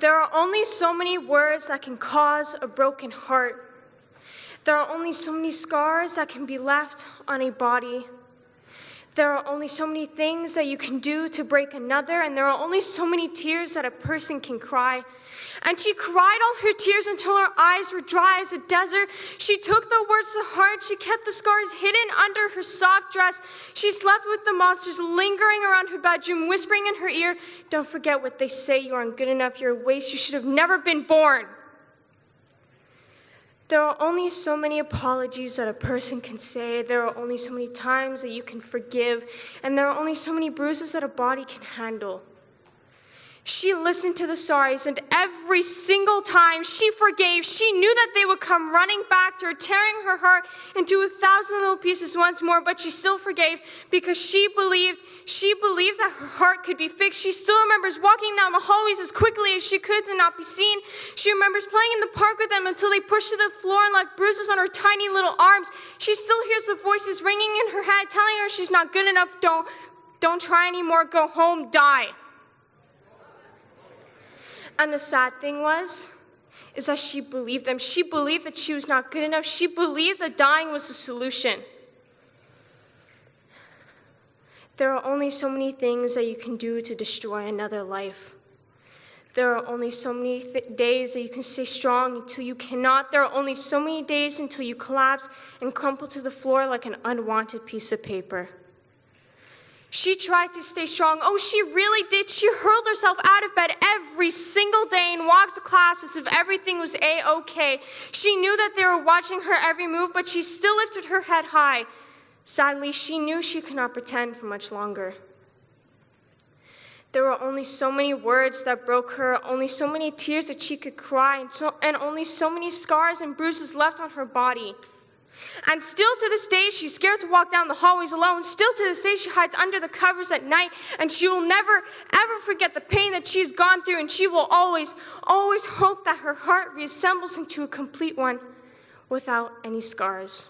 There are only so many words that can cause a broken heart. There are only so many scars that can be left on a body. There are only so many things that you can do to break another, and there are only so many tears that a person can cry. And she cried all her tears until her eyes were dry as a desert. She took the words to heart. She kept the scars hidden under her soft dress. She slept with the monsters lingering around her bedroom, whispering in her ear, "Don't forget what they say, you aren't good enough, you're a waste, you should have never been born." There are only so many apologies that a person can say. There are only so many times that you can forgive. And there are only so many bruises that a body can handle. She listened to the sorries, and every single time she forgave, she knew that they would come running back to her, tearing her heart into 1,000 little pieces once more, but she still forgave because she believed that her heart could be fixed. She still remembers walking down the hallways as quickly as she could to not be seen. She remembers playing in the park with them until they pushed her to the floor and left bruises on her tiny little arms. She still hears the voices ringing in her head, telling her she's not good enough, don't try anymore, go home, die. And the sad thing is that she believed them. She believed that she was not good enough. She believed that dying was the solution. There are only so many things that you can do to destroy another life. There are only so many days that you can stay strong until you cannot. There are only so many days until you collapse and crumple to the floor like an unwanted piece of paper. She tried to stay strong. Oh, she really did. She hurled herself out of bed every single day and walked to class as if everything was A-okay. She knew that they were watching her every move, but she still lifted her head high. Sadly, she knew she could not pretend for much longer. There were only so many words that broke her, only so many tears that she could cry, and only so many scars and bruises left on her body. And still to this day, she's scared to walk down the hallways alone. Still to this day, she hides under the covers at night, and she will never, ever forget the pain that she's gone through, and she will always, always hope that her heart reassembles into a complete one without any scars.